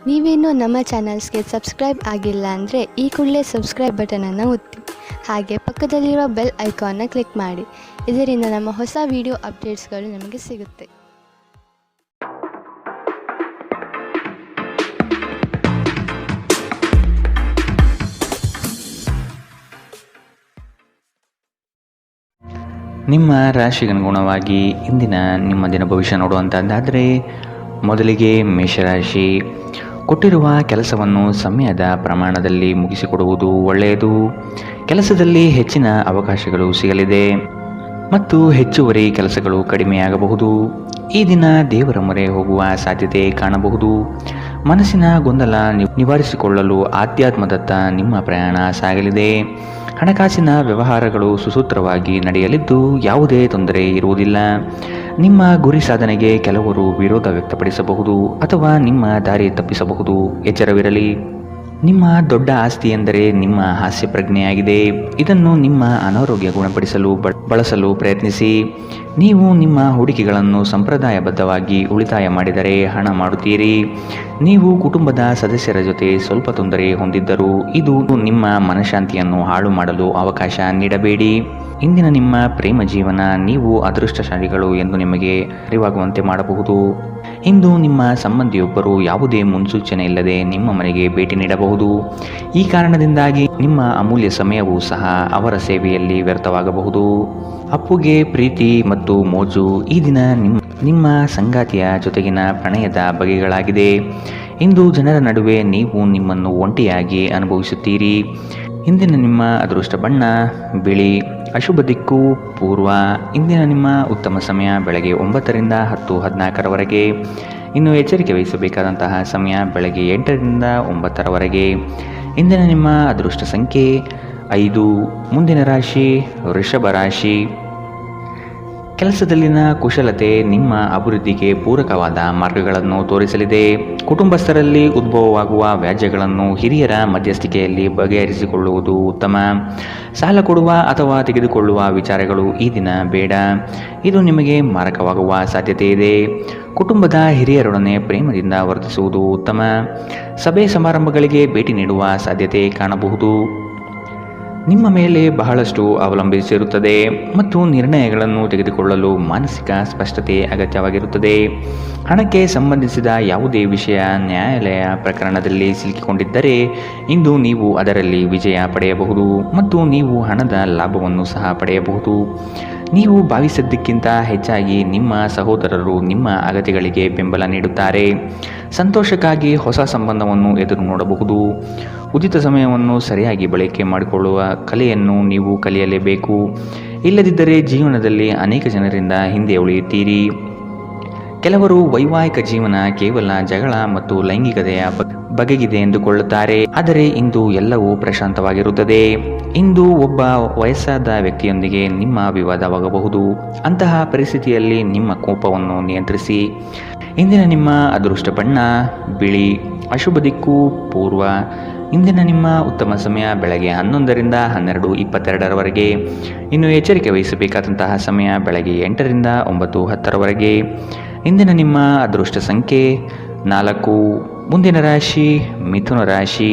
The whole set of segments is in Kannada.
ನೀವೇನೂ ನಮ್ಮ ಚಾನಲ್ಸ್ಗೆ ಸಬ್ಸ್ಕ್ರೈಬ್ ಆಗಿಲ್ಲ ಅಂದರೆ ಈ ಕೂಡಲೇ ಸಬ್ಸ್ಕ್ರೈಬ್ ಬಟನನ್ನು ಒತ್ತಿ, ಹಾಗೆ ಪಕ್ಕದಲ್ಲಿರೋ ಬೆಲ್ ಐಕಾನ್ನ ಕ್ಲಿಕ್ ಮಾಡಿ. ಇದರಿಂದ ನಮ್ಮ ಹೊಸ ವಿಡಿಯೋ ಅಪ್ಡೇಟ್ಸ್ಗಳು ನಿಮಗೆ ಸಿಗುತ್ತೆ. ನಿಮ್ಮ ರಾಶಿಗನುಗುಣವಾಗಿ ಇಂದಿನ ನಿಮ್ಮ ದಿನ ಭವಿಷ್ಯ ನೋಡುವಂಥದ್ದಾದರೆ, ಮೊದಲಿಗೆ ಮೇಷರಾಶಿ. ಕೊಟ್ಟಿರುವ ಕೆಲಸವನ್ನು ಸಮಯದ ಪ್ರಮಾಣದಲ್ಲಿ ಮುಗಿಸಿಕೊಡುವುದು ಒಳ್ಳೆಯದು. ಕೆಲಸದಲ್ಲಿ ಹೆಚ್ಚಿನ ಅವಕಾಶಗಳು ಸಿಗಲಿದೆ ಮತ್ತು ಹೆಚ್ಚುವರಿ ಕೆಲಸಗಳು ಕಡಿಮೆಯಾಗಬಹುದು. ಈ ದಿನ ದೇವರ ಮೊರೆ ಹೋಗುವ ಸಾಧ್ಯತೆ ಕಾಣಬಹುದು. ಮನಸ್ಸಿನ ಗೊಂದಲ ನಿವಾರಿಸಿಕೊಳ್ಳಲು ಆಧ್ಯಾತ್ಮದತ್ತ ನಿಮ್ಮ ಪ್ರಯಾಣ ಸಾಗಲಿದೆ. ಹಣಕಾಸಿನ ವ್ಯವಹಾರಗಳು ಸುಸೂತ್ರವಾಗಿ ನಡೆಯಲಿದ್ದು ಯಾವುದೇ ತೊಂದರೆ ಇರುವುದಿಲ್ಲ. ನಿಮ್ಮ ಗುರಿ ಸಾಧನೆಗೆ ಕೆಲವರು ವಿರೋಧ ವ್ಯಕ್ತಪಡಿಸಬಹುದು ಅಥವಾ ನಿಮ್ಮ ದಾರಿ ತಪ್ಪಿಸಬಹುದು. ಎಚ್ಚರವಿರಲಿ. ನಿಮ್ಮ ದೊಡ್ಡ ಆಸ್ತಿ ಎಂದರೆ ನಿಮ್ಮ ಹಾಸ್ಯ ಪ್ರಜ್ಞೆಯಾಗಿದೆ. ಇದನ್ನು ನಿಮ್ಮ ಅನಾರೋಗ್ಯ ಗುಣಪಡಿಸಲು ಬಳಸಲು ಪ್ರಯತ್ನಿಸಿ. ನೀವು ನಿಮ್ಮ ಹೂಡಿಕೆಗಳನ್ನು ಸಂಪ್ರದಾಯಬದ್ಧವಾಗಿ ಉಳಿತಾಯ ಮಾಡಿದರೆ ಹಣ ಮಾಡುತ್ತೀರಿ. ನೀವು ಕುಟುಂಬದ ಸದಸ್ಯರ ಜೊತೆ ಸ್ವಲ್ಪ ತೊಂದರೆ ಹೊಂದಿದ್ದರೂ ಇದು ನಿಮ್ಮ ಮನಃಶಾಂತಿಯನ್ನು ಹಾಳು ಮಾಡಲು ಅವಕಾಶ ನೀಡಬೇಡಿ. ಇಂದಿನ ನಿಮ್ಮ ಪ್ರೇಮ ಜೀವನ ನೀವು ಅದೃಷ್ಟಶಾಲಿಗಳು ಎಂದು ನಿಮಗೆ ಅರಿವಾಗುವಂತೆ ಮಾಡಬಹುದು. ಇಂದು ನಿಮ್ಮ ಸಂಬಂಧಿಯೊಬ್ಬರು ಯಾವುದೇ ಮುನ್ಸೂಚನೆ ಇಲ್ಲದೆ ನಿಮ್ಮ ಮನೆಗೆ ಭೇಟಿ ನೀಡಬಹುದು. ಈ ಕಾರಣದಿಂದಾಗಿ ನಿಮ್ಮ ಅಮೂಲ್ಯ ಸಮಯವೂ ಸಹ ಅವರ ಸೇವೆಯಲ್ಲಿ ವ್ಯರ್ಥವಾಗಬಹುದು. ಅಪ್ಪುಗೆ ಪ್ರೀತಿ ಮತ್ತು ಮೋಜು. ಈ ದಿನ ನಿಮ್ಮ ಸಂಗಾತಿಯ ಜೊತೆಗಿನ ಪ್ರಣಯದ ಬಗೆಗಳಾಗಿದೆ. ಇಂದು ಜನರ ನಡುವೆ ನೀವು ನಿಮ್ಮನ್ನು ಒಂಟಿಯಾಗಿ ಅನುಭವಿಸುತ್ತೀರಿ. ಇಂದಿನ ನಿಮ್ಮ ಅದೃಷ್ಟ ಬಣ್ಣ ಬಿಳಿ. ಅಶುಭ ದಿಕ್ಕು ಪೂರ್ವ. ಇಂದಿನ ನಿಮ್ಮ ಉತ್ತಮ ಸಮಯ ಬೆಳಗ್ಗೆ 9ರಿಂದ 10:14ರವರೆಗೆ. ಇನ್ನು ಎಚ್ಚರಿಕೆ ವಹಿಸಬೇಕಾದಂತಹ ಸಮಯ ಬೆಳಗ್ಗೆ 8ರಿಂದ 9ರವರೆಗೆ. ಇಂದಿನ ನಿಮ್ಮ ಅದೃಷ್ಟ ಸಂಖ್ಯೆ 5. ಮುಂದಿನ ರಾಶಿ ವೃಷಭ ರಾಶಿ. ಕೆಲಸದಲ್ಲಿನ ಕುಶಲತೆ ನಿಮ್ಮ ಅಭಿವೃದ್ಧಿಗೆ ಪೂರಕವಾದ ಮಾರ್ಗಗಳನ್ನು ತೋರಿಸಲಿದೆ. ಕುಟುಂಬಸ್ಥರಲ್ಲಿ ಉದ್ಭವವಾಗುವ ವ್ಯಾಜ್ಯಗಳನ್ನು ಹಿರಿಯರ ಮಧ್ಯಸ್ಥಿಕೆಯಲ್ಲಿ ಬಗೆಹರಿಸಿಕೊಳ್ಳುವುದು ಉತ್ತಮ. ಸಾಲ ಕೊಡುವ ಅಥವಾ ತೆಗೆದುಕೊಳ್ಳುವ ವಿಚಾರಗಳು ಈ ದಿನ ಬೇಡ. ಇದು ನಿಮಗೆ ಮಾರಕವಾಗುವ ಸಾಧ್ಯತೆ ಇದೆ. ಕುಟುಂಬದ ಹಿರಿಯರೊಡನೆ ಪ್ರೇಮದಿಂದ ವರ್ತಿಸುವುದು ಉತ್ತಮ. ಸಭೆ ಸಮಾರಂಭಗಳಿಗೆ ಭೇಟಿ ನೀಡುವ ಸಾಧ್ಯತೆ ಕಾಣಬಹುದು. ನಿಮ್ಮ ಮೇಲೆ ಬಹಳಷ್ಟು ಅವಲಂಬಿಸಿರುತ್ತದೆ ಮತ್ತು ನಿರ್ಣಯಗಳನ್ನು ತೆಗೆದುಕೊಳ್ಳಲು ಮಾನಸಿಕ ಸ್ಪಷ್ಟತೆ ಅಗತ್ಯವಾಗಿರುತ್ತದೆ. ಹಣಕ್ಕೆ ಸಂಬಂಧಿಸಿದ ಯಾವುದೇ ವಿಷಯ ನ್ಯಾಯಾಲಯ ಪ್ರಕರಣದಲ್ಲಿ ಸಿಲುಕಿಕೊಂಡಿದ್ದರೆ ಇಂದು ನೀವು ಅದರಲ್ಲಿ ವಿಜಯ ಪಡೆಯಬಹುದು ಮತ್ತು ನೀವು ಹಣದ ಲಾಭವನ್ನು ಸಹ ಪಡೆಯಬಹುದು. ನೀವು ಭಾವಿಸಿದ್ದಕ್ಕಿಂತ ಹೆಚ್ಚಾಗಿ ನಿಮ್ಮ ಸಹೋದರರು ನಿಮ್ಮ ಅಗತ್ಯಗಳಿಗೆ ಬೆಂಬಲ ನೀಡುತ್ತಾರೆ. ಸಂತೋಷಕ್ಕಾಗಿ ಹೊಸ ಸಂಬಂಧವನ್ನು ಎದುರು ನೋಡಬಹುದು. ಉಚಿತ ಸಮಯವನ್ನು ಸರಿಯಾಗಿ ಬಳಕೆ ಮಾಡಿಕೊಳ್ಳುವ ಕಲೆಯನ್ನು ನೀವು ಕಲಿಯಲೇಬೇಕು. ಇಲ್ಲದಿದ್ದರೆ ಜೀವನದಲ್ಲಿ ಅನೇಕ ಜನರಿಂದ ಹಿಂದೆ ಉಳಿಯುತ್ತೀರಿ. ಕೆಲವರು ವೈವಾಹಿಕ ಜೀವನ ಕೇವಲ ಜಗಳ ಮತ್ತು ಲೈಂಗಿಕತೆಯ ಬಗೆಗಿದೆ ಎಂದುಕೊಳ್ಳುತ್ತಾರೆ. ಆದರೆ ಇಂದು ಎಲ್ಲವೂ ಪ್ರಶಾಂತವಾಗಿರುತ್ತದೆ. ಇಂದು ಒಬ್ಬ ವಯಸ್ಸಾದ ವ್ಯಕ್ತಿಯೊಂದಿಗೆ ನಿಮ್ಮ ವಿವಾದವಾಗಬಹುದು. ಅಂತಹ ಪರಿಸ್ಥಿತಿಯಲ್ಲಿ ನಿಮ್ಮ ಕೋಪವನ್ನು ನಿಯಂತ್ರಿಸಿ. ಇಂದಿನ ನಿಮ್ಮ ಅದೃಷ್ಟ ಬಣ್ಣ ಬಿಳಿ. ಅಶುಭ ದಿಕ್ಕು ಪೂರ್ವ. ಇಂದಿನ ನಿಮ್ಮ ಉತ್ತಮ ಸಮಯ ಬೆಳಗ್ಗೆ 11ರಿಂದ 12:22ರವರೆಗೆ. ಇನ್ನು ಎಚ್ಚರಿಕೆ ವಹಿಸಬೇಕಾದಂತಹ ಸಮಯ ಬೆಳಗ್ಗೆ 8ರಿಂದ 9:10ರವರೆಗೆ. ಇಂದಿನ ನಿಮ್ಮ ಅದೃಷ್ಟ ಸಂಖ್ಯೆ 4. ಮುಂದಿನ ರಾಶಿ ಮಿಥುನ ರಾಶಿ.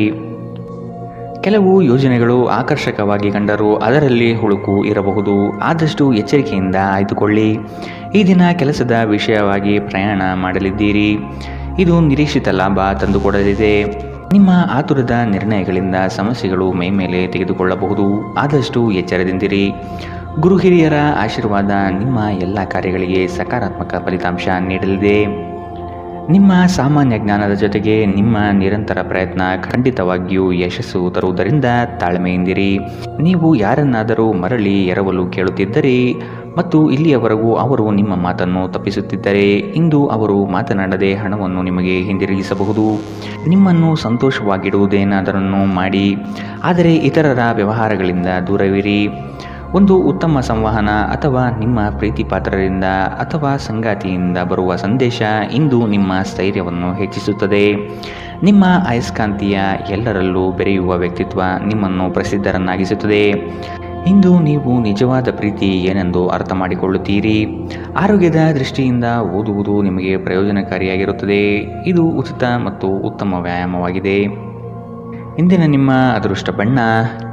ಕೆಲವು ಯೋಜನೆಗಳು ಆಕರ್ಷಕವಾಗಿ ಕಂಡರೂ ಅದರಲ್ಲಿ ಹುಳುಕು ಇರಬಹುದು. ಆದಷ್ಟು ಎಚ್ಚರಿಕೆಯಿಂದ ಆಯ್ದುಕೊಳ್ಳಿ. ಈ ದಿನ ಕೆಲಸದ ವಿಷಯವಾಗಿ ಪ್ರಯಾಣ ಮಾಡಲಿದ್ದೀರಿ. ಇದು ನಿರೀಕ್ಷಿತ ಲಾಭ ತಂದುಕೊಡಲಿದೆ. ನಿಮ್ಮ ಆತುರದ ನಿರ್ಣಯಗಳಿಂದ ಸಮಸ್ಯೆಗಳು ಮೈಮೇಲೆ ತೆಗೆದುಕೊಳ್ಳಬಹುದು. ಆದಷ್ಟು ಎಚ್ಚರದಿಂದಿರಿ. ಗುರು ಹಿರಿಯರ ಆಶೀರ್ವಾದ ನಿಮ್ಮ ಎಲ್ಲ ಕಾರ್ಯಗಳಿಗೆ ಸಕಾರಾತ್ಮಕ ಫಲಿತಾಂಶ ನೀಡಲಿದೆ. ನಿಮ್ಮ ಸಾಮಾನ್ಯ ಜ್ಞಾನದ ಜೊತೆಗೆ ನಿಮ್ಮ ನಿರಂತರ ಪ್ರಯತ್ನ ಖಂಡಿತವಾಗಿಯೂ ಯಶಸ್ಸು ತರುವುದರಿಂದ ತಾಳ್ಮೆಯಿಂದಿರಿ. ನೀವು ಯಾರನ್ನಾದರೂ ಮರಳಿ ಎರವಲು ಕೇಳುತ್ತಿದ್ದರೆ ಮತ್ತು ಇಲ್ಲಿಯವರೆಗೂ ಅವರು ನಿಮ್ಮ ಮಾತನ್ನು ತಪ್ಪಿಸುತ್ತಿದ್ದರೆ ಇಂದು ಅವರು ಮಾತನಾಡದೆ ಹಣವನ್ನು ನಿಮಗೆ ಹಿಂದಿರುಗಿಸಬಹುದು. ನಿಮ್ಮನ್ನು ಸಂತೋಷವಾಗಿಡುವುದೇನಾದರನ್ನು ಮಾಡಿ, ಆದರೆ ಇತರರ ವ್ಯವಹಾರಗಳಿಂದ ದೂರವಿರಿ. ಒಂದು ಉತ್ತಮ ಸಂವಹನ ಅಥವಾ ನಿಮ್ಮ ಪ್ರೀತಿಪಾತ್ರರಿಂದ ಅಥವಾ ಸಂಗಾತಿಯಿಂದ ಬರುವ ಸಂದೇಶ ಇಂದು ನಿಮ್ಮ ಸ್ಥೈರ್ಯವನ್ನು ಹೆಚ್ಚಿಸುತ್ತದೆ. ನಿಮ್ಮ ಅಯಸ್ಕಾಂತೀಯ ಎಲ್ಲರಲ್ಲೂ ಬೆರೆಯುವ ವ್ಯಕ್ತಿತ್ವ ನಿಮ್ಮನ್ನು ಪ್ರಸಿದ್ಧರನ್ನಾಗಿಸುತ್ತದೆ. ಇಂದು ನೀವು ನಿಜವಾದ ಪ್ರೀತಿ ಏನೆಂದು ಅರ್ಥ ಮಾಡಿಕೊಳ್ಳುತ್ತೀರಿ. ಆರೋಗ್ಯದ ದೃಷ್ಟಿಯಿಂದ ಓದುವುದು ನಿಮಗೆ ಪ್ರಯೋಜನಕಾರಿಯಾಗಿರುತ್ತದೆ. ಇದು ಉಚಿತ ಮತ್ತು ಉತ್ತಮ ವ್ಯಾಯಾಮವಾಗಿದೆ. ಇಂದಿನ ನಿಮ್ಮ ಅದೃಷ್ಟ ಬಣ್ಣ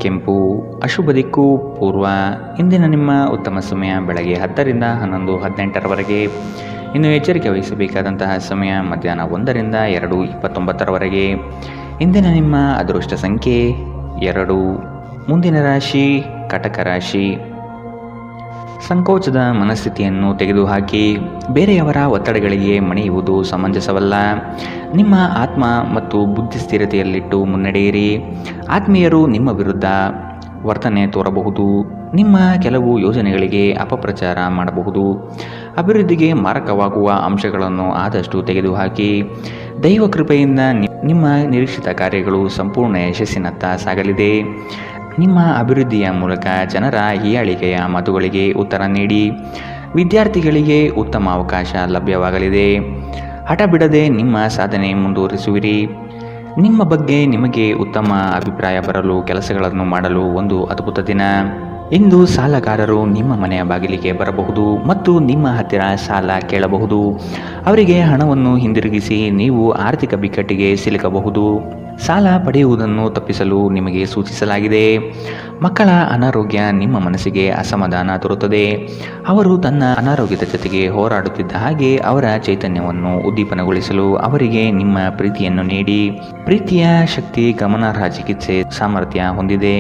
ಕೆಂಪು. ಅಶುಭ ದಿಕ್ಕು ಪೂರ್ವ. ಇಂದಿನ ನಿಮ್ಮ ಉತ್ತಮ ಸಮಯ ಬೆಳಗ್ಗೆ 10 ರಿಂದ 11, 18ರವರೆಗೆ. ಇನ್ನು ಎಚ್ಚರಿಕೆ ವಹಿಸಬೇಕಾದಂತಹ ಸಮಯ ಮಧ್ಯಾಹ್ನ 1 ರಿಂದ 2:29ರವರೆಗೆ. ಇಂದಿನ ನಿಮ್ಮ ಅದೃಷ್ಟ ಸಂಖ್ಯೆ 2. ಮುಂದಿನ ರಾಶಿ ಕಟಕ ರಾಶಿ. ಸಂಕೋಚದ ಮನಸ್ಥಿತಿಯನ್ನು ತೆಗೆದುಹಾಕಿ ಬೇರೆಯವರ ಒತ್ತಡಗಳಿಗೆ ಮಣಿಯುವುದು ಸಮಂಜಸವಲ್ಲ. ನಿಮ್ಮ ಆತ್ಮ ಮತ್ತು ಬುದ್ಧಿ ಸ್ಥಿರತೆಯಲ್ಲಿಟ್ಟು ಮುನ್ನಡೆಯಿರಿ. ಆತ್ಮೀಯರು ನಿಮ್ಮ ವಿರುದ್ಧ ವರ್ತನೆ ತೋರಬಹುದು. ನಿಮ್ಮ ಕೆಲವು ಯೋಜನೆಗಳಿಗೆ ಅಪಪ್ರಚಾರ ಮಾಡಬಹುದು. ಅಭಿವೃದ್ಧಿಗೆ ಮಾರಕವಾಗುವ ಅಂಶಗಳನ್ನು ಆದಷ್ಟು ತೆಗೆದುಹಾಕಿ. ದೈವ ಕೃಪೆಯಿಂದ ನಿಮ್ಮ ನಿರೀಕ್ಷಿತ ಕಾರ್ಯಗಳು ಸಂಪೂರ್ಣ ಯಶಸ್ಸಿನತ್ತ ಸಾಗಲಿದೆ. ನಿಮ್ಮ ಅಭಿವೃದ್ಧಿಯ ಮೂಲಕ ಜನರ ಹೀಯಾಳಿಕೆಯ ಮಾತುಗಳಿಗೆ ಉತ್ತರ ನೀಡಿ. ವಿದ್ಯಾರ್ಥಿಗಳಿಗೆ ಉತ್ತಮ ಅವಕಾಶ ಲಭ್ಯವಾಗಲಿದೆ. ಹಠ ಬಿಡದೆ ನಿಮ್ಮ ಸಾಧನೆ ಮುಂದುವರಿಸುವಿರಿ. ನಿಮ್ಮ ಬಗ್ಗೆ ನಿಮಗೆ ಉತ್ತಮ ಅಭಿಪ್ರಾಯ ಬರಲು ಕೆಲಸಗಳನ್ನು ಮಾಡಲು ಒಂದು ಅದ್ಭುತ ದಿನ. ಇಂದು ಸಾಲಗಾರರು ನಿಮ್ಮ ಮನೆಯ ಬಾಗಿಲಿಗೆ ಬರಬಹುದು ಮತ್ತು ನಿಮ್ಮ ಹತ್ತಿರ ಸಾಲ ಕೇಳಬಹುದು. ಅವರಿಗೆ ಹಣವನ್ನು ಹಿಂದಿರುಗಿಸಿ ನೀವು ಆರ್ಥಿಕ ಬಿಕ್ಕಟ್ಟಿಗೆ ಸಿಲುಕಬಹುದು. ಸಾಲ ಪಡೆಯುವುದನ್ನು ತಪ್ಪಿಸಲು ನಿಮಗೆ ಸೂಚಿಸಲಾಗಿದೆ. ಮಕ್ಕಳ ಅನಾರೋಗ್ಯ ನಿಮ್ಮ ಮನಸ್ಸಿಗೆ ಅಸಮಾಧಾನ ತರುತ್ತದೆ. ಅವರು ತನ್ನ ಅನಾರೋಗ್ಯದ ಜೊತೆಗೆ ಹೋರಾಡುತ್ತಿದ್ದ ಹಾಗೆ ಅವರ ಚೈತನ್ಯವನ್ನು ಉದ್ದೀಪನಗೊಳಿಸಲು ಅವರಿಗೆ ನಿಮ್ಮ ಪ್ರೀತಿಯನ್ನು ನೀಡಿ. ಪ್ರೀತಿಯ ಶಕ್ತಿ ಗಮನಾರ್ಹ ಚಿಕಿತ್ಸೆ ಸಾಮರ್ಥ್ಯ ಹೊಂದಿದೆ.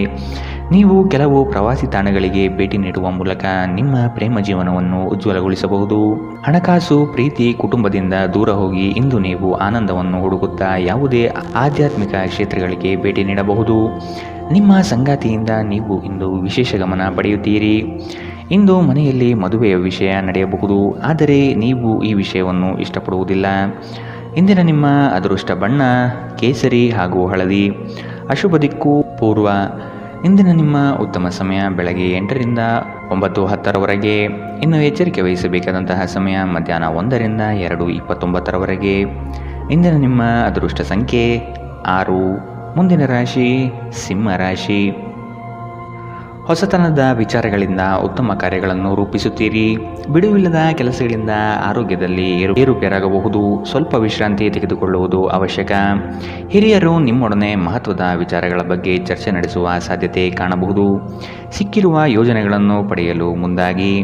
ನೀವು ಕೆಲವು ಪ್ರವಾಸಿ ತಾಣಗಳಿಗೆ ಭೇಟಿ ನೀಡುವ ಮೂಲಕ ನಿಮ್ಮ ಪ್ರೇಮ ಜೀವನವನ್ನು ಉಜ್ವಲಗೊಳಿಸಬಹುದು. ಹಣಕಾಸು, ಪ್ರೀತಿ, ಕುಟುಂಬದಿಂದ ದೂರ ಹೋಗಿ ಇಂದು ನೀವು ಆನಂದವನ್ನು ಹುಡುಕುತ್ತಾ ಯಾವುದೇ ಆಧ್ಯಾತ್ಮಿಕ ಕ್ಷೇತ್ರಗಳಿಗೆ ಭೇಟಿ ನೀಡಬಹುದು. ನಿಮ್ಮ ಸಂಗಾತಿಯಿಂದ ನೀವು ಇಂದು ವಿಶೇಷ ಗಮನ ಪಡೆಯುತ್ತೀರಿ. ಇಂದು ಮನೆಯಲ್ಲಿ ಮದುವೆಯ ವಿಷಯ ನಡೆಯಬಹುದು, ಆದರೆ ನೀವು ಈ ವಿಷಯವನ್ನು ಇಷ್ಟಪಡುವುದಿಲ್ಲ. ಇಂದಿನ ನಿಮ್ಮ ಅದೃಷ್ಟ ಬಣ್ಣ ಕೇಸರಿ ಹಾಗೂ ಹಳದಿ. ಅಶುಭ ದಿಕ್ಕು ಪೂರ್ವ. ಇಂದಿನ ನಿಮ್ಮ ಉತ್ತಮ ಸಮಯ ಬೆಳಗ್ಗೆ 8 ರಿಂದ 9:10ರವರೆಗೆ. ಇನ್ನು ಎಚ್ಚರಿಕೆ ವಹಿಸಬೇಕಾದಂತಹ ಸಮಯ ಮಧ್ಯಾಹ್ನ 1 ರಿಂದ 2:29ರವರೆಗೆ. ಇಂದಿನ ನಿಮ್ಮ ಅದೃಷ್ಟ ಸಂಖ್ಯೆ 6. ಮುಂದಿನ ರಾಶಿ ಸಿಂಹ ರಾಶಿ. ಹೊಸತನದ ವಿಚಾರಗಳಿಂದ ಉತ್ತಮ ಕಾರ್ಯಗಳನ್ನು ರೂಪಿಸುತ್ತೀರಿ. ಬಿಡುವಿಲ್ಲದ ಕೆಲಸಗಳಿಂದ ಆರೋಗ್ಯದಲ್ಲಿ ಏರುಪೇರಾಗಬಹುದು. ಸ್ವಲ್ಪ ವಿಶ್ರಾಂತಿ ತೆಗೆದುಕೊಳ್ಳುವುದು ಅವಶ್ಯಕ. ಹಿರಿಯರು ನಿಮ್ಮೊಡನೆ ಮಹತ್ವದ ವಿಚಾರಗಳ ಬಗ್ಗೆ ಚರ್ಚೆ ನಡೆಸುವ ಸಾಧ್ಯತೆ ಕಾಣಬಹುದು. ಸಿಕ್ಕಿರುವ ಯೋಜನೆಗಳನ್ನು ಪಡೆಯಲು ಮುಂದಾಗಿ.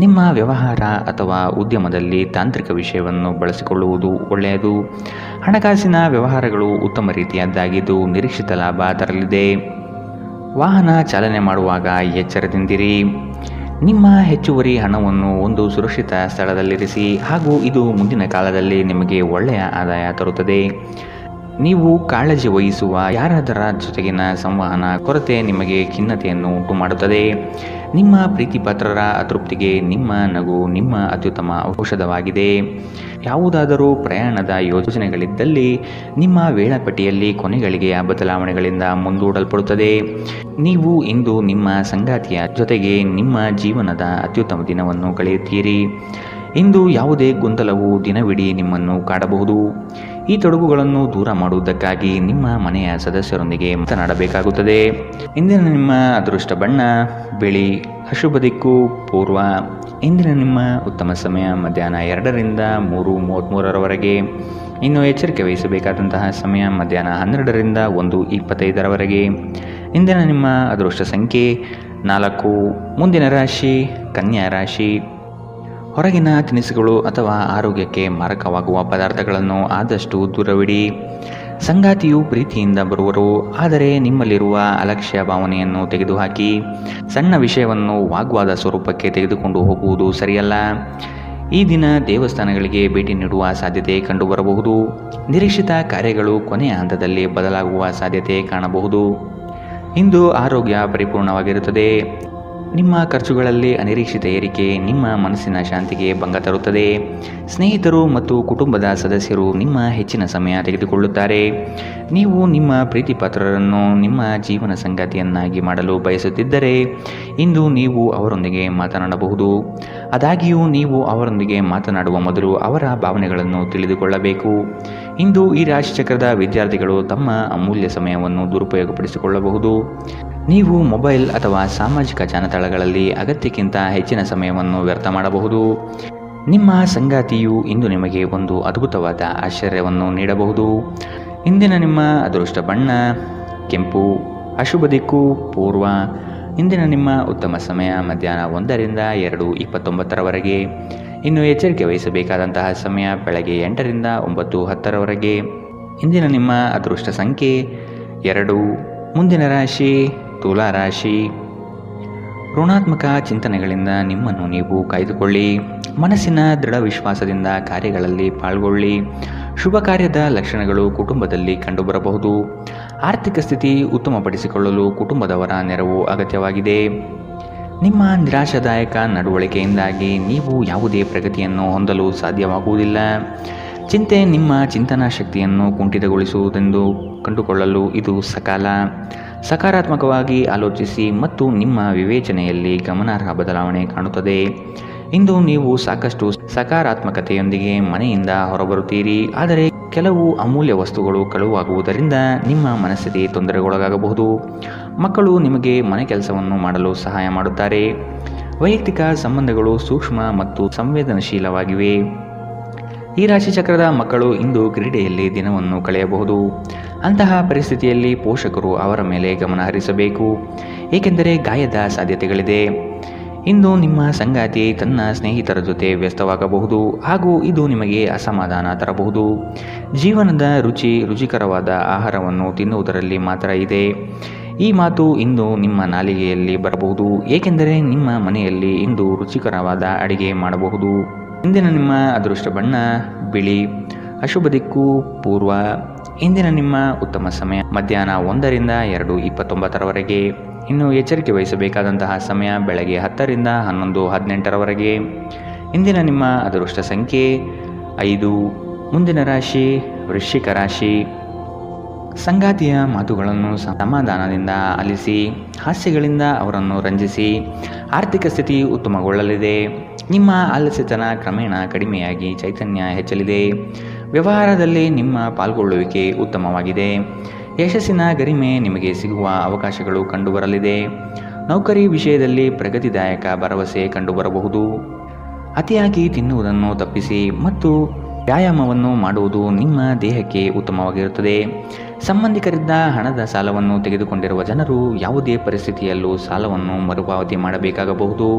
ನಿಮ್ಮ ವ್ಯವಹಾರ ಅಥವಾ ಉದ್ಯಮದಲ್ಲಿ ತಾಂತ್ರಿಕ ವಿಷಯವನ್ನು ಬಳಸಿಕೊಳ್ಳುವುದು ಒಳ್ಳೆಯದು. ಹಣಕಾಸಿನ ವ್ಯವಹಾರಗಳು ಉತ್ತಮ ರೀತಿಯದ್ದಾಗಿದ್ದು ನಿರೀಕ್ಷಿತ ಲಾಭ ತರಲಿದೆ. ವಾಹನ ಚಾಲನೆ ಮಾಡುವಾಗ ಎಚ್ಚರದಿಂದಿರಿ. ನಿಮ್ಮ ಹೆಚ್ಚುವರಿ ಹಣವನ್ನು ಒಂದು ಸುರಕ್ಷಿತ ಸ್ಥಳದಲ್ಲಿರಿಸಿ ಹಾಗೂ ಇದು ಮುಂದಿನ ಕಾಲದಲ್ಲಿ ನಿಮಗೆ ಒಳ್ಳೆಯ ಆದಾಯ ತರುತ್ತದೆ. ನೀವು ಕಾಳಜಿ ವಹಿಸುವ ಯಾರಾದರ ಜೊತೆಗಿನ ಸಂವಹನ ಕೊರತೆ ನಿಮಗೆ ಖಿನ್ನತೆಯನ್ನು ಉಂಟು ಮಾಡುತ್ತದೆ. ನಿಮ್ಮ ಪ್ರೀತಿಪಾತ್ರರ ಅತೃಪ್ತಿಗೆ ನಿಮ್ಮ ನಗು ನಿಮ್ಮ ಅತ್ಯುತ್ತಮ ಔಷಧವಾಗಿದೆ. ಯಾವುದಾದರೂ ಪ್ರಯಾಣದ ಯೋಜನೆಗಳಿದ್ದಲ್ಲಿ ನಿಮ್ಮ ವೇಳಾಪಟ್ಟಿಯಲ್ಲಿ ಕೊನೆಗಳಿಗೆಯ ಬದಲಾವಣೆಗಳಿಂದ ಮುಂದೂಡಲ್ಪಡುತ್ತದೆ. ನೀವು ಇಂದು ನಿಮ್ಮ ಸಂಗಾತಿಯ ಜೊತೆಗೆ ನಿಮ್ಮ ಜೀವನದ ಅತ್ಯುತ್ತಮ ದಿನವನ್ನು ಕಳೆಯುತ್ತೀರಿ. ಇಂದು ಯಾವುದೇ ಗೊಂದಲವು ದಿನವಿಡೀ ನಿಮ್ಮನ್ನು ಕಾಡಬಹುದು. ಈ ತೊಡಗುಗಳನ್ನು ದೂರ ಮಾಡುವುದಕ್ಕಾಗಿ ನಿಮ್ಮ ಮನೆಯ ಸದಸ್ಯರೊಂದಿಗೆ ಮಾತನಾಡಬೇಕಾಗುತ್ತದೆ. ಇಂದಿನ ನಿಮ್ಮ ಅದೃಷ್ಟ ಬಣ್ಣ ಬಿಳಿ. ಅಶುಭ ದಿಕ್ಕು ಪೂರ್ವ. ಇಂದಿನ ನಿಮ್ಮ ಉತ್ತಮ ಸಮಯ ಮಧ್ಯಾಹ್ನ 2 ರಿಂದ 3:33ರವರೆಗೆ. ಇನ್ನು ಎಚ್ಚರಿಕೆ ವಹಿಸಬೇಕಾದಂತಹ ಸಮಯ ಮಧ್ಯಾಹ್ನ 12 ರಿಂದ 1:25ರವರೆಗೆ. ಇಂದಿನ ನಿಮ್ಮ ಅದೃಷ್ಟ ಸಂಖ್ಯೆ 4. ಮುಂದಿನ ರಾಶಿ ಕನ್ಯಾ ರಾಶಿ. ಹೊರಗಿನ ತಿನಿಸುಗಳು ಅಥವಾ ಆರೋಗ್ಯಕ್ಕೆ ಮಾರಕವಾಗುವ ಪದಾರ್ಥಗಳನ್ನು ಆದಷ್ಟು ದೂರವಿಡಿ. ಸಂಗಾತಿಯು ಪ್ರೀತಿಯಿಂದ ಬರುವರು, ಆದರೆ ನಿಮ್ಮಲ್ಲಿರುವ ಅಲಕ್ಷ್ಯ ಭಾವನೆಯನ್ನು ತೆಗೆದುಹಾಕಿ. ಸಣ್ಣ ವಿಷಯವನ್ನು ವಾಗ್ವಾದ ಸ್ವರೂಪಕ್ಕೆ ತೆಗೆದುಕೊಂಡು ಹೋಗುವುದು ಸರಿಯಲ್ಲ. ಈ ದಿನ ದೇವಸ್ಥಾನಗಳಿಗೆ ಭೇಟಿ ನೀಡುವ ಸಾಧ್ಯತೆ ಕಂಡುಬರಬಹುದು. ನಿರೀಕ್ಷಿತ ಕಾರ್ಯಗಳು ಕೊನೆಯ ಹಂತದಲ್ಲಿ ಬದಲಾಗುವ ಸಾಧ್ಯತೆ ಕಾಣಬಹುದು. ಇಂದು ಆರೋಗ್ಯ ಪರಿಪೂರ್ಣವಾಗಿರುತ್ತದೆ. ನಿಮ್ಮ ಖರ್ಚುಗಳಲ್ಲಿ ಅನಿರೀಕ್ಷಿತ ಏರಿಕೆ ನಿಮ್ಮ ಮನಸ್ಸಿನ ಶಾಂತಿಗೆ ಭಂಗ ತರುತ್ತದೆ. ಸ್ನೇಹಿತರು ಮತ್ತು ಕುಟುಂಬದ ಸದಸ್ಯರು ನಿಮ್ಮ ಹೆಚ್ಚಿನ ಸಮಯ ತೆಗೆದುಕೊಳ್ಳುತ್ತಾರೆ. ನೀವು ನಿಮ್ಮ ಪ್ರೀತಿಪಾತ್ರರನ್ನು ನಿಮ್ಮ ಜೀವನ ಸಂಗಾತಿಯನ್ನಾಗಿ ಮಾಡಲು ಬಯಸುತ್ತಿದ್ದರೆ ಇಂದು ನೀವು ಅವರೊಂದಿಗೆ ಮಾತನಾಡಬಹುದು. ಆದಾಗ್ಯೂ ನೀವು ಅವರೊಂದಿಗೆ ಮಾತನಾಡುವ ಮೊದಲು ಅವರ ಭಾವನೆಗಳನ್ನು ತಿಳಿದುಕೊಳ್ಳಬೇಕು. ಇಂದು ಈ ರಾಶಿಚಕ್ರದ ವಿದ್ಯಾರ್ಥಿಗಳು ತಮ್ಮ ಅಮೂಲ್ಯ ಸಮಯವನ್ನು ದುರುಪಯೋಗಪಡಿಸಿಕೊಳ್ಳಬಹುದು. ನೀವು ಮೊಬೈಲ್ ಅಥವಾ ಸಾಮಾಜಿಕ ಜಾಲತಾಣಗಳಲ್ಲಿ ಅಗತ್ಯಕ್ಕಿಂತ ಹೆಚ್ಚಿನ ಸಮಯವನ್ನು ವ್ಯರ್ಥ ಮಾಡಬಹುದು. ನಿಮ್ಮ ಸಂಗಾತಿಯು ಇಂದು ನಿಮಗೆ ಒಂದು ಅದ್ಭುತವಾದ ಆಶ್ಚರ್ಯವನ್ನು ನೀಡಬಹುದು. ಇಂದಿನ ನಿಮ್ಮ ಅದೃಷ್ಟ ಬಣ್ಣ ಕೆಂಪು. ಅಶುಭ ದಿಕ್ಕು ಪೂರ್ವ. ಇಂದಿನ ನಿಮ್ಮ ಉತ್ತಮ ಸಮಯ ಮಧ್ಯಾಹ್ನ 1ರಿಂದ 2:29 ಇನ್ನು ಎಚ್ಚರಿಕೆ ವಹಿಸಬೇಕಾದಂತಹ ಸಮಯ ಬೆಳಗ್ಗೆ 8ರಿಂದ 9:10 ಇಂದಿನ ನಿಮ್ಮ ಅದೃಷ್ಟ ಸಂಖ್ಯೆ 2. ಮುಂದಿನ ರಾಶಿ ತುಲಾ ರಾಶಿ. ಋಣಾತ್ಮಕ ಚಿಂತನೆಗಳಿಂದ ನಿಮ್ಮನ್ನು ನೀವು ಕಾಯ್ದುಕೊಳ್ಳಿ. ಮನಸ್ಸಿನ ದೃಢ ವಿಶ್ವಾಸದಿಂದ ಕಾರ್ಯಗಳಲ್ಲಿ ಪಾಲ್ಗೊಳ್ಳಿ. ಶುಭ ಕಾರ್ಯದ ಲಕ್ಷಣಗಳು ಕುಟುಂಬದಲ್ಲಿ ಕಂಡುಬರಬಹುದು. ಆರ್ಥಿಕ ಸ್ಥಿತಿ ಉತ್ತಮಪಡಿಸಿಕೊಳ್ಳಲು ಕುಟುಂಬದವರ ನೆರವು ಅಗತ್ಯವಾಗಿದೆ. ನಿಮ್ಮ ನಿರಾಶಾದಾಯಕ ನಡವಳಿಕೆಯಿಂದಾಗಿ ನೀವು ಯಾವುದೇ ಪ್ರಗತಿಯನ್ನು ಹೊಂದಲು ಸಾಧ್ಯವಾಗುವುದಿಲ್ಲ. ಚಿಂತೆ ನಿಮ್ಮ ಚಿಂತನಾ ಶಕ್ತಿಯನ್ನು ಕುಂಠಿತಗೊಳಿಸುವುದೆಂದು ಕಂಡುಕೊಳ್ಳಲು ಇದು ಸಕಾಲ. ಸಕಾರಾತ್ಮಕವಾಗಿ ಆಲೋಚಿಸಿ ಮತ್ತು ನಿಮ್ಮ ವಿವೇಚನೆಯಲ್ಲಿ ಗಮನಾರ್ಹ ಬದಲಾವಣೆ ಕಾಣುತ್ತದೆ. ಇಂದು ನೀವು ಸಾಕಷ್ಟು ಸಕಾರಾತ್ಮಕತೆಯೊಂದಿಗೆ ಮನೆಯಿಂದ ಹೊರಬರುತ್ತೀರಿ. ಆದರೆ ಕೆಲವು ಅಮೂಲ್ಯ ವಸ್ತುಗಳು ಕಳುವಾಗುವುದರಿಂದ ನಿಮ್ಮ ಮನಸ್ಥಿತಿ ತೊಂದರೆಗೊಳಗಾಗಬಹುದು. ಮಕ್ಕಳು ನಿಮಗೆ ಮನೆ ಕೆಲಸವನ್ನು ಮಾಡಲು ಸಹಾಯ ಮಾಡುತ್ತಾರೆ. ವೈಯಕ್ತಿಕ ಸಂಬಂಧಗಳು ಸೂಕ್ಷ್ಮ ಮತ್ತು ಸಂವೇದನಶೀಲವಾಗಿವೆ. ಈ ರಾಶಿಚಕ್ರದ ಮಕ್ಕಳು ಇಂದು ಕ್ರೀಡೆಯಲ್ಲಿ ದಿನವನ್ನು ಕಳೆಯಬಹುದು. ಅಂತಹ ಪರಿಸ್ಥಿತಿಯಲ್ಲಿ ಪೋಷಕರು ಅವರ ಮೇಲೆ ಗಮನ ಹರಿಸಬೇಕು, ಏಕೆಂದರೆ ಗಾಯದ ಸಾಧ್ಯತೆಗಳಿದೆ. ಇಂದು ನಿಮ್ಮ ಸಂಗಾತಿ ತನ್ನ ಸ್ನೇಹಿತರ ಜೊತೆ ವ್ಯಸ್ತವಾಗಬಹುದು ಹಾಗೂ ಇದು ನಿಮಗೆ ಅಸಮಾಧಾನ ತರಬಹುದು. ಜೀವನದ ರುಚಿಕರವಾದ ಆಹಾರವನ್ನು ತಿನ್ನುವುದರಲ್ಲಿ ಮಾತ್ರ ಇದೆ. ಈ ಮಾತು ಇಂದು ನಿಮ್ಮ ನಾಲಿಗೆಯಲ್ಲಿ ಬರಬಹುದು, ಏಕೆಂದರೆ ನಿಮ್ಮ ಮನೆಯಲ್ಲಿ ಇಂದು ರುಚಿಕರವಾದ ಅಡಿಗೆ ಮಾಡಬಹುದು. ಇಂದಿನ ನಿಮ್ಮ ಅದೃಷ್ಟ ಬಣ್ಣ ಬಿಳಿ. ಅಶುಭ ದಿಕ್ಕು ಪೂರ್ವ. ಇಂದಿನ ನಿಮ್ಮ ಉತ್ತಮ ಸಮಯ ಮಧ್ಯಾಹ್ನ 1ರಿಂದ 2:29 ಇನ್ನು ಎಚ್ಚರಿಕೆ ವಹಿಸಬೇಕಾದಂತಹ ಸಮಯ ಬೆಳಗ್ಗೆ 10ರಿಂದ 11:18 ಇಂದಿನ ನಿಮ್ಮ ಅದೃಷ್ಟ ಸಂಖ್ಯೆ 5. ಮುಂದಿನ ರಾಶಿ ವೃಶ್ಚಿಕ ರಾಶಿ. ಸಂಗಾತಿಯ ಮಾತುಗಳನ್ನು ಸಮಾಧಾನದಿಂದ ಆಲಿಸಿ. ಹಾಸ್ಯಗಳಿಂದ ಅವರನ್ನು ರಂಜಿಸಿ. ಆರ್ಥಿಕ ಸ್ಥಿತಿ ಉತ್ತಮಗೊಳ್ಳಲಿದೆ. ನಿಮ್ಮ ಆಲಸ್ಯತನ ಕ್ರಮೇಣ ಕಡಿಮೆಯಾಗಿ ಚೈತನ್ಯ ಹೆಚ್ಚಲಿದೆ. ವ್ಯವಹಾರದಲ್ಲಿ ನಿಮ್ಮ ಪಾಲ್ಗೊಳ್ಳುವಿಕೆ ಉತ್ತಮವಾಗಿದೆ. ಯಶಸ್ಸಿನ ಗರಿಮೆ ನಿಮಗೆ ಸಿಗುವ ಅವಕಾಶಗಳು ಕಂಡುಬರಲಿದೆ. ನೌಕರಿ ವಿಷಯದಲ್ಲಿ ಪ್ರಗತಿದಾಯಕ ಭರವಸೆ ಕಂಡುಬರಬಹುದು. ಅತಿಯಾಗಿ ತಿನ್ನುವುದನ್ನು ತಪ್ಪಿಸಿ ಮತ್ತು ವ್ಯಾಯಾಮವನ್ನು ಮಾಡುವುದು ನಿಮ್ಮ ದೇಹಕ್ಕೆ ಉತ್ತಮವಾಗಿರುತ್ತದೆ. ಸಂಬಂಧಿಕರಿಂದ ಹಣದ ಸಾಲವನ್ನು ತೆಗೆದುಕೊಂಡಿರುವ ಜನರು ಯಾವುದೇ ಪರಿಸ್ಥಿತಿಯಲ್ಲೂ ಸಾಲವನ್ನು ಮರುಪಾವತಿ ಮಾಡಬೇಕಾಗಬಹುದು.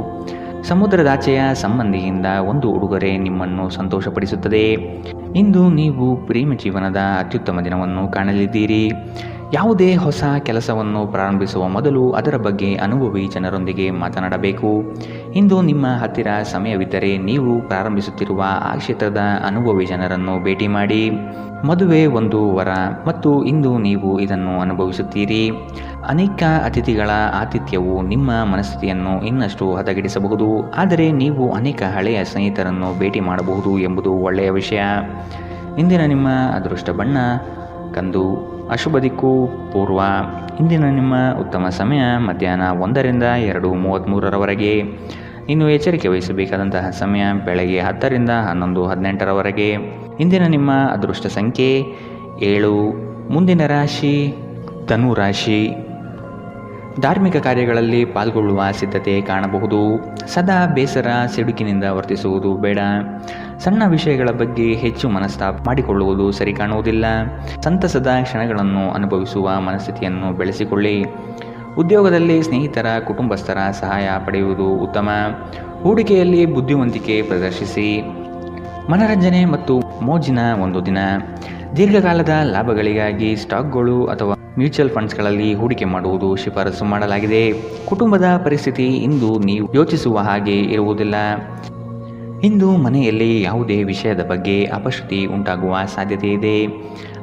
ಸಮುದ್ರದಾಚೆಯ ಸಂಬಂಧಿಯಿಂದ ಒಂದು ಉಡುಗೊರೆ ನಿಮ್ಮನ್ನು ಸಂತೋಷಪಡಿಸುತ್ತದೆ. ಇಂದು ನೀವು ಪ್ರೇಮ ಜೀವನದ ಅತ್ಯುತ್ತಮ ದಿನವನ್ನು ಕಾಣಲಿದ್ದೀರಿ. ಯಾವುದೇ ಹೊಸ ಕೆಲಸವನ್ನು ಪ್ರಾರಂಭಿಸುವ ಮೊದಲು ಅದರ ಬಗ್ಗೆ ಅನುಭವಿ ಜನರೊಂದಿಗೆ ಮಾತನಾಡಬೇಕು. ಇಂದು ನಿಮ್ಮ ಹತ್ತಿರ ಸಮಯವಿದ್ದರೆ ನೀವು ಪ್ರಾರಂಭಿಸುತ್ತಿರುವ ಆ ಕ್ಷೇತ್ರದ ಅನುಭವಿ ಜನರನ್ನು ಭೇಟಿ ಮಾಡಿ. ಮದುವೆ ಒಂದು ವರ ಮತ್ತು ಇಂದು ನೀವು ಇದನ್ನು ಅನುಭವಿಸುತ್ತೀರಿ. ಅನೇಕ ಅತಿಥಿಗಳ ಆತಿಥ್ಯವು ನಿಮ್ಮ ಮನಸ್ಥಿತಿಯನ್ನು ಇನ್ನಷ್ಟು ಹದಗೆಡಿಸಬಹುದು, ಆದರೆ ನೀವು ಅನೇಕ ಹಳೆಯ ಸ್ನೇಹಿತರನ್ನು ಭೇಟಿ ಮಾಡಬಹುದು ಎಂಬುದು ಒಳ್ಳೆಯ ವಿಷಯ. ಇಂದಿನ ನಿಮ್ಮ ಅದೃಷ್ಟ ಬಣ್ಣ ಕಂದು. ಅಶುಭ ದಿಕ್ಕು ಪೂರ್ವ. ಇಂದಿನ ನಿಮ್ಮ ಉತ್ತಮ ಸಮಯ ಮಧ್ಯಾಹ್ನ 1ರಿಂದ 2:33 ಇನ್ನು ಎಚ್ಚರಿಕೆ ವಹಿಸಬೇಕಾದಂತಹ ಸಮಯ ಬೆಳಗ್ಗೆ 10ರಿಂದ 11:18 ಇಂದಿನ ನಿಮ್ಮ ಅದೃಷ್ಟ ಸಂಖ್ಯೆ 7. ಮುಂದಿನ ರಾಶಿ ಧನು ರಾಶಿ. ಧಾರ್ಮಿಕ ಕಾರ್ಯಗಳಲ್ಲಿ ಪಾಲ್ಗೊಳ್ಳುವ ಸಿದ್ಧತೆ ಕಾಣಬಹುದು. ಸದಾ ಬೇಸರ ಸಿಡುಕಿನಿಂದ ವರ್ತಿಸುವುದು ಬೇಡ. ಸಣ್ಣ ವಿಷಯಗಳ ಬಗ್ಗೆ ಹೆಚ್ಚು ಮನಸ್ತಾಪ ಮಾಡಿಕೊಳ್ಳುವುದು ಸರಿ ಕಾಣುವುದಿಲ್ಲ. ಸಂತಸದ ಕ್ಷಣಗಳನ್ನು ಅನುಭವಿಸುವ ಮನಸ್ಥಿತಿಯನ್ನು ಬೆಳೆಸಿಕೊಳ್ಳಿ. ಉದ್ಯೋಗದಲ್ಲಿ ಸ್ನೇಹಿತರ ಕುಟುಂಬಸ್ಥರ ಸಹಾಯ ಪಡೆಯುವುದು ಉತ್ತಮ. ಹೂಡಿಕೆಯಲ್ಲಿ ಬುದ್ಧಿವಂತಿಕೆ ಪ್ರದರ್ಶಿಸಿ. ಮನರಂಜನೆ ಮತ್ತು ಮೋಜಿನ ಒಂದು ದಿನ. ದೀರ್ಘಕಾಲದ ಲಾಭಗಳಿಗಾಗಿ ಸ್ಟಾಕ್ಗಳು ಅಥವಾ ಮ್ಯೂಚುವಲ್ ಫಂಡ್ಸ್ಗಳಲ್ಲಿ ಹೂಡಿಕೆ ಮಾಡುವುದು ಶಿಫಾರಸು ಮಾಡಲಾಗಿದೆ. ಕುಟುಂಬದ ಪರಿಸ್ಥಿತಿ ಇಂದು ನೀವು ಯೋಚಿಸುವ ಹಾಗೆ ಇರುವುದಿಲ್ಲ. ಇಂದು ಮನೆಯಲ್ಲಿ ಯಾವುದೇ ವಿಷಯದ ಬಗ್ಗೆ ಅಪಶ್ರುತಿ ಉಂಟಾಗುವ ಸಾಧ್ಯತೆ ಇದೆ.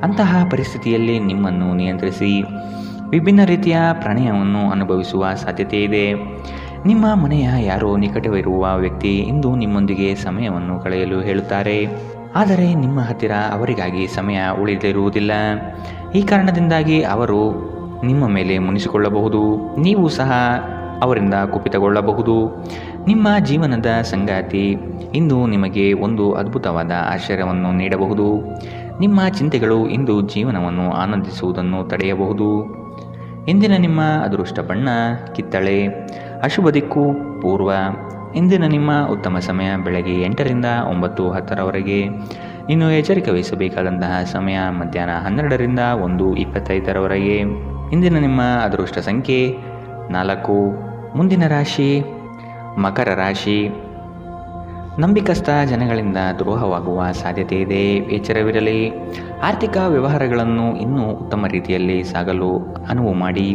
ಅಂತಹ ಪರಿಸ್ಥಿತಿಯಲ್ಲಿ ನಿಮ್ಮನ್ನು ನಿಯಂತ್ರಿಸಿ. ವಿಭಿನ್ನ ರೀತಿಯ ಪ್ರಣಯವನ್ನು ಅನುಭವಿಸುವ ಸಾಧ್ಯತೆ ಇದೆ. ನಿಮ್ಮ ಮನೆಯ ಯಾರೋ ನಿಕಟವಿರುವ ವ್ಯಕ್ತಿ ಇಂದು ನಿಮ್ಮೊಂದಿಗೆ ಸಮಯವನ್ನು ಕಳೆಯಲು ಹೇಳುತ್ತಾರೆ, ಆದರೆ ನಿಮ್ಮ ಹತ್ತಿರ ಅವರಿಗಾಗಿ ಸಮಯ ಉಳಿದಿರುವುದಿಲ್ಲ. ಈ ಕಾರಣದಿಂದಾಗಿ ಅವರು ನಿಮ್ಮ ಮೇಲೆ ಮುನಿಸಿಕೊಳ್ಳಬಹುದು. ನೀವು ಸಹ ಅವರಿಂದ ಕುಪಿತಗೊಳ್ಳಬಹುದು. ನಿಮ್ಮ ಜೀವನದ ಸಂಗಾತಿ ಇಂದು ನಿಮಗೆ ಒಂದು ಅದ್ಭುತವಾದ ಆಶ್ಚರ್ಯವನ್ನು ನೀಡಬಹುದು. ನಿಮ್ಮ ಚಿಂತೆಗಳು ಇಂದು ಜೀವನವನ್ನು ಆನಂದಿಸುವುದನ್ನು ತಡೆಯಬಹುದು. ಇಂದಿನ ನಿಮ್ಮ ಅದೃಷ್ಟ ಬಣ್ಣ ಕಿತ್ತಳೆ. ಅಶುಭ ದಿಕ್ಕು ಪೂರ್ವ. ಇಂದಿನ ನಿಮ್ಮ ಉತ್ತಮ ಸಮಯ ಬೆಳಗ್ಗೆ 8ರಿಂದ 9:10ರವರೆಗೆ. ಇನ್ನು ಎಚ್ಚರಿಕೆ ವಹಿಸಬೇಕಾದಂತಹ ಸಮಯ ಮಧ್ಯಾಹ್ನ 12ರಿಂದ 1:25ರವರೆಗೆ. ಇಂದಿನ ನಿಮ್ಮ ಅದೃಷ್ಟ ಸಂಖ್ಯೆ 4. ಮುಂದಿನ ರಾಶಿ ಮಕರ ರಾಶಿ. ನಂಬಿಕಸ್ಥ ಜನಗಳಿಂದ ದ್ರೋಹವಾಗುವ ಸಾಧ್ಯತೆ ಇದೆ, ಎಚ್ಚರವಿರಲಿ. ಆರ್ಥಿಕ ವ್ಯವಹಾರಗಳನ್ನು ಇನ್ನೂ ಉತ್ತಮ ರೀತಿಯಲ್ಲಿ ಸಾಗಲು ಅನುವು ಮಾಡಿ.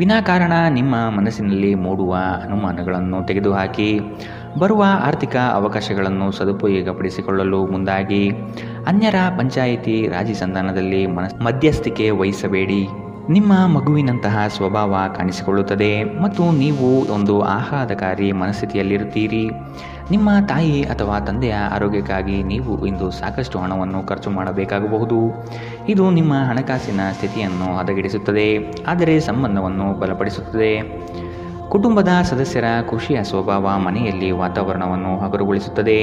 ವಿನಾಕಾರಣ ನಿಮ್ಮ ಮನಸ್ಸಿನಲ್ಲಿ ಮೂಡುವ ಅನುಮಾನಗಳನ್ನು ತೆಗೆದುಹಾಕಿ ಬರುವ ಆರ್ಥಿಕ ಅವಕಾಶಗಳನ್ನು ಸದುಪಯೋಗಪಡಿಸಿಕೊಳ್ಳಲು ಮುಂದಾಗಿ. ಅನ್ಯರ ಪಂಚಾಯಿತಿ ರಾಜಿ ಸಂಧಾನದಲ್ಲಿ ಮಧ್ಯಸ್ಥಿಕೆ ವಹಿಸಬೇಡಿ. ನಿಮ್ಮ ಮಗುವಿನಂತಹ ಸ್ವಭಾವ ಕಾಣಿಸಿಕೊಳ್ಳುತ್ತದೆ ಮತ್ತು ನೀವು ಒಂದು ಆಹ್ಲಾದಕಾರಿ ಮನಸ್ಥಿತಿಯಲ್ಲಿರುತ್ತೀರಿ. ನಿಮ್ಮ ತಾಯಿ ಅಥವಾ ತಂದೆಯ ಆರೋಗ್ಯಕ್ಕಾಗಿ ನೀವು ಇಂದು ಸಾಕಷ್ಟು ಹಣವನ್ನು ಖರ್ಚು ಮಾಡಬೇಕಾಗಬಹುದು. ಇದು ನಿಮ್ಮ ಹಣಕಾಸಿನ ಸ್ಥಿತಿಯನ್ನು ಹದಗೆಡಿಸುತ್ತದೆ, ಆದರೆ ಸಂಬಂಧವನ್ನು ಬಲಪಡಿಸುತ್ತದೆ. ಕುಟುಂಬದ ಸದಸ್ಯರ ಖುಷಿಯ ಸ್ವಭಾವ ಮನೆಯಲ್ಲಿ ವಾತಾವರಣವನ್ನು ಹಗುರಗೊಳಿಸುತ್ತದೆ.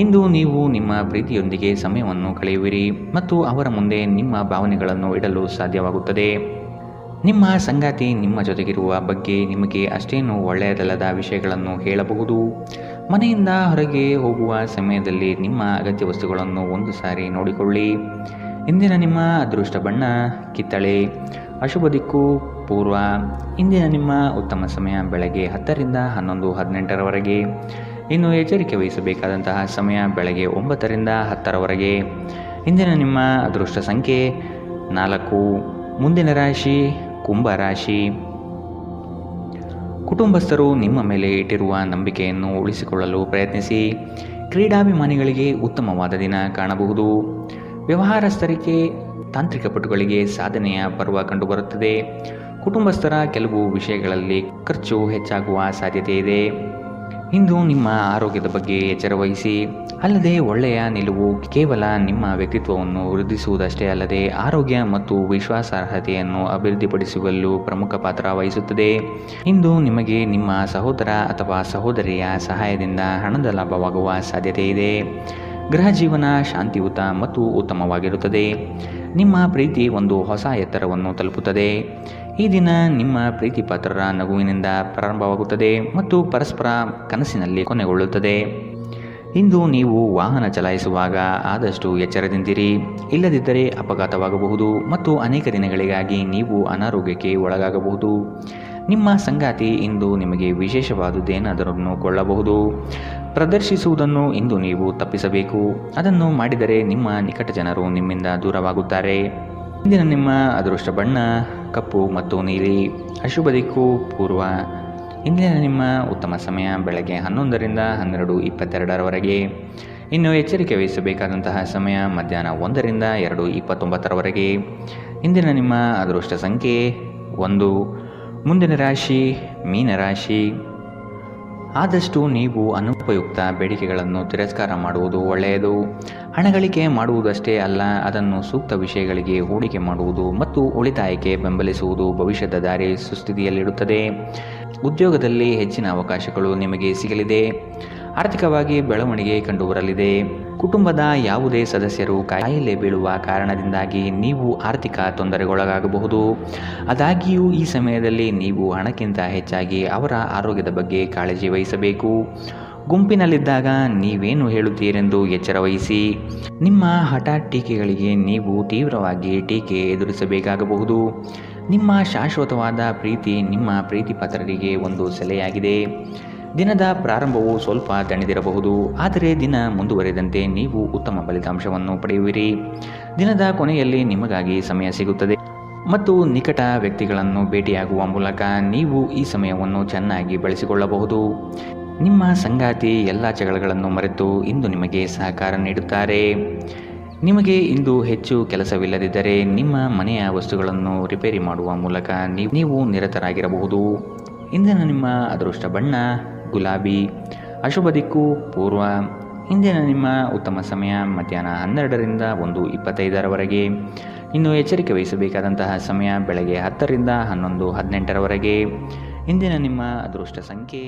ಇಂದು ನೀವು ನಿಮ್ಮ ಪ್ರೀತಿಯೊಂದಿಗೆ ಸಮಯವನ್ನು ಕಳೆಯುವಿರಿ ಮತ್ತು ಅವರ ಮುಂದೆ ನಿಮ್ಮ ಭಾವನೆಗಳನ್ನು ಇಡಲು ಸಾಧ್ಯವಾಗುತ್ತದೆ. ನಿಮ್ಮ ಸಂಗಾತಿ ನಿಮ್ಮ ಜೊತೆಗಿರುವ ಬಗ್ಗೆ ನಿಮಗೆ ಅಷ್ಟೇನು ಒಳ್ಳೆಯದಲ್ಲದ ವಿಷಯಗಳನ್ನು ಹೇಳಬಹುದು. ಮನೆಯಿಂದ ಹೊರಗೆ ಹೋಗುವ ಸಮಯದಲ್ಲಿ ನಿಮ್ಮ ಅಗತ್ಯ ವಸ್ತುಗಳನ್ನು ಒಂದು ಸಾರಿ ನೋಡಿಕೊಳ್ಳಿ. ಇಂದಿನ ನಿಮ್ಮ ಅದೃಷ್ಟ ಬಣ್ಣ ಕಿತ್ತಳೆ. ಅಶುಭ ದಿಕ್ಕು ಪೂರ್ವ. ಇಂದಿನ ನಿಮ್ಮ ಉತ್ತಮ ಸಮಯ ಬೆಳಗ್ಗೆ 10ರಿಂದ 11:18ರವರೆಗೆ. ಇನ್ನು ಎಚ್ಚರಿಕೆ ವಹಿಸಬೇಕಾದಂತಹ ಸಮಯ ಬೆಳಗ್ಗೆ 9ರಿಂದ 10ರವರೆಗೆ. ಇಂದಿನ ನಿಮ್ಮ ಅದೃಷ್ಟ ಸಂಖ್ಯೆ 4. ಮುಂದಿನ ರಾಶಿ ಕುಂಭ ರಾಶಿ. ಕುಟುಂಬಸ್ಥರು ನಿಮ್ಮ ಮೇಲೆ ಇಟ್ಟಿರುವ ನಂಬಿಕೆಯನ್ನು ಉಳಿಸಿಕೊಳ್ಳಲು ಪ್ರಯತ್ನಿಸಿ. ಕ್ರೀಡಾಭಿಮಾನಿಗಳಿಗೆ ಉತ್ತಮವಾದ ದಿನ ಕಾಣಬಹುದು. ವ್ಯವಹಾರಸ್ಥರಿಗೆ ತಾಂತ್ರಿಕ ಪಟುಗಳಿಗೆ ಸಾಧನೆಯ ಪರ್ವ ಕಂಡುಬರುತ್ತದೆ. ಕುಟುಂಬಸ್ಥರ ಕೆಲವು ವಿಷಯಗಳಲ್ಲಿ ಖರ್ಚು ಹೆಚ್ಚಾಗುವ ಸಾಧ್ಯತೆ ಇದೆ. ಇಂದು ನಿಮ್ಮ ಆರೋಗ್ಯದ ಬಗ್ಗೆ ಎಚ್ಚರ ವಹಿಸಿ. ಅಲ್ಲದೆ ಒಳ್ಳೆಯ ನಿಲುವು ಕೇವಲ ನಿಮ್ಮ ವ್ಯಕ್ತಿತ್ವವನ್ನು ವೃದ್ಧಿಸುವುದಷ್ಟೇ ಅಲ್ಲದೆ ಆರೋಗ್ಯ ಮತ್ತು ವಿಶ್ವಾಸಾರ್ಹತೆಯನ್ನು ಅಭಿವೃದ್ಧಿಪಡಿಸುವಲ್ಲೂ ಪ್ರಮುಖ ಪಾತ್ರ ವಹಿಸುತ್ತದೆ. ಇಂದು ನಿಮಗೆ ನಿಮ್ಮ ಸಹೋದರ ಅಥವಾ ಸಹೋದರಿಯ ಸಹಾಯದಿಂದ ಹಣದ ಲಾಭವಾಗುವ ಸಾಧ್ಯತೆ ಇದೆ. ಗೃಹ ಜೀವನ ಶಾಂತಿಯುತ ಮತ್ತು ಉತ್ತಮವಾಗಿರುತ್ತದೆ. ನಿಮ್ಮ ಪ್ರೀತಿ ಒಂದು ಹೊಸ ಎತ್ತರವನ್ನು ತಲುಪುತ್ತದೆ. ಈ ದಿನ ನಿಮ್ಮ ಪ್ರೀತಿ ಪಾತ್ರರ ನಗುವಿನಿಂದ ಪ್ರಾರಂಭವಾಗುತ್ತದೆ ಮತ್ತು ಪರಸ್ಪರ ಕನಸಿನಲ್ಲಿ ಕೊನೆಗೊಳ್ಳುತ್ತದೆ. ಇಂದು ನೀವು ವಾಹನ ಚಲಾಯಿಸುವಾಗ ಆದಷ್ಟು ಎಚ್ಚರದಿಂದಿರಿ, ಇಲ್ಲದಿದ್ದರೆ ಅಪಘಾತವಾಗಬಹುದು ಮತ್ತು ಅನೇಕ ದಿನಗಳಿಗಾಗಿ ನೀವು ಅನಾರೋಗ್ಯಕ್ಕೆ ಒಳಗಾಗಬಹುದು. ನಿಮ್ಮ ಸಂಗಾತಿ ಇಂದು ನಿಮಗೆ ವಿಶೇಷವಾದುದೇನಾದರನ್ನು ಕೊಳ್ಳಬಹುದು. ಪ್ರದರ್ಶಿಸುವುದನ್ನು ಇಂದು ನೀವು ತಪ್ಪಿಸಬೇಕು. ಅದನ್ನು ಮಾಡಿದರೆ ನಿಮ್ಮ ನಿಕಟ ಜನರು ನಿಮ್ಮಿಂದ ದೂರವಾಗುತ್ತಾರೆ. ಇಂದಿನ ನಿಮ್ಮ ಅದೃಷ್ಟ ಬಣ್ಣ ಕಪ್ಪು ಮತ್ತು ನೀಲಿ. ಅಶುಭ ದಿಕ್ಕು ಪೂರ್ವ. ಇಂದಿನ ನಿಮ್ಮ ಉತ್ತಮ ಸಮಯ ಬೆಳಗ್ಗೆ 11ರಿಂದ 12:22ರವರೆಗೆ. ಇನ್ನು ಎಚ್ಚರಿಕೆ ವಹಿಸಬೇಕಾದಂತಹ ಸಮಯ ಮಧ್ಯಾಹ್ನ 1ರಿಂದ 2:29ರವರೆಗೆ. ಇಂದಿನ ನಿಮ್ಮ ಅದೃಷ್ಟ ಸಂಖ್ಯೆ 1. ಮುಂದಿನ ರಾಶಿ ಮೀನರಾಶಿ. ಆದಷ್ಟು ನೀವು ಅನುಪಯುಕ್ತ ಬೇಡಿಕೆಗಳನ್ನು ತಿರಸ್ಕಾರ ಮಾಡುವುದು ಒಳ್ಳೆಯದು. ಹಣಗಳಿಕೆ ಮಾಡುವುದಷ್ಟೇ ಅಲ್ಲ, ಅದನ್ನು ಸೂಕ್ತ ವಿಷಯಗಳಿಗೆ ಹೂಡಿಕೆ ಮಾಡುವುದು ಮತ್ತು ಉಳಿತಾಯಕ್ಕೆ ಬೆಂಬಲಿಸುವುದು ಭವಿಷ್ಯದ ದಾರಿ ಸುಸ್ಥಿತಿಯಲ್ಲಿಡುತ್ತದೆ. ಉದ್ಯೋಗದಲ್ಲಿ ಹೆಚ್ಚಿನ ಅವಕಾಶಗಳು ನಿಮಗೆ ಸಿಗಲಿದೆ. ಆರ್ಥಿಕವಾಗಿ ಬೆಳವಣಿಗೆ ಕಂಡುಬರಲಿದೆ. ಕುಟುಂಬದ ಯಾವುದೇ ಸದಸ್ಯರು ಕಾಯಿಲೆ ಬೀಳುವ ಕಾರಣದಿಂದಾಗಿ ನೀವು ಆರ್ಥಿಕ ತೊಂದರೆಗೊಳಗಾಗಬಹುದು. ಆದಾಗ್ಯೂ ಈ ಸಮಯದಲ್ಲಿ ನೀವು ಹಣಕ್ಕಿಂತ ಹೆಚ್ಚಾಗಿ ಅವರ ಆರೋಗ್ಯದ ಬಗ್ಗೆ ಕಾಳಜಿ ವಹಿಸಬೇಕು. ಗುಂಪಿನಲ್ಲಿದ್ದಾಗ ನೀವೇನು ಹೇಳುತ್ತೀರೆಂದು ಎಚ್ಚರ ವಹಿಸಿ. ನಿಮ್ಮ ಹಠಾತ್ ಟೀಕೆಗಳಿಗೆ ನೀವು ತೀವ್ರವಾಗಿ ಟೀಕೆ ಎದುರಿಸಬೇಕಾಗಬಹುದು. ನಿಮ್ಮ ಶಾಶ್ವತವಾದ ಪ್ರೀತಿ ನಿಮ್ಮ ಪ್ರೀತಿ ಪಾತ್ರರಿಗೆ ಒಂದು ಸೆಲೆಯಾಗಿದೆ. ದಿನದ ಪ್ರಾರಂಭವು ಸ್ವಲ್ಪ ದಣಿದಿರಬಹುದು, ಆದರೆ ದಿನ ಮುಂದುವರೆದಂತೆ ನೀವು ಉತ್ತಮ ಫಲಿತಾಂಶವನ್ನು ಪಡೆಯುವಿರಿ. ದಿನದ ಕೊನೆಯಲ್ಲಿ ನಿಮಗಾಗಿ ಸಮಯ ಸಿಗುತ್ತದೆ ಮತ್ತು ನಿಕಟ ವ್ಯಕ್ತಿಗಳನ್ನು ಭೇಟಿಯಾಗುವ ಮೂಲಕ ನೀವು ಈ ಸಮಯವನ್ನು ಚೆನ್ನಾಗಿ ಬಳಸಿಕೊಳ್ಳಬಹುದು. ನಿಮ್ಮ ಸಂಗಾತಿ ಎಲ್ಲ ಜಗಳಗಳನ್ನು ಮರೆತು ಇಂದು ನಿಮಗೆ ಸಹಕಾರ ನೀಡುತ್ತಾರೆ. ನಿಮಗೆ ಇಂದು ಹೆಚ್ಚು ಕೆಲಸವಿಲ್ಲದಿದ್ದರೆ ನಿಮ್ಮ ಮನೆಯ ವಸ್ತುಗಳನ್ನು ರಿಪೇರಿ ಮಾಡುವ ಮೂಲಕ ನೀವು ನಿರತರಾಗಿರಬಹುದು. ಇಂದಿನ ನಿಮ್ಮ ಅದೃಷ್ಟ ಬಣ್ಣ ಗುಲಾಬಿ. ಅಶುಭ ದಿಕ್ಕು ಪೂರ್ವ. ಇಂದಿನ ನಿಮ್ಮ ಉತ್ತಮ ಸಮಯ ಮಧ್ಯಾಹ್ನ 12ರಿಂದ 1:25ರವರೆಗೆ. ಇನ್ನು ಎಚ್ಚರಿಕೆ ವಹಿಸಬೇಕಾದಂತಹ ಸಮಯ ಬೆಳಗ್ಗೆ 10ರಿಂದ 11:18ರವರೆಗೆ. ಇಂದಿನ ನಿಮ್ಮ ಅದೃಷ್ಟ ಸಂಖ್ಯೆ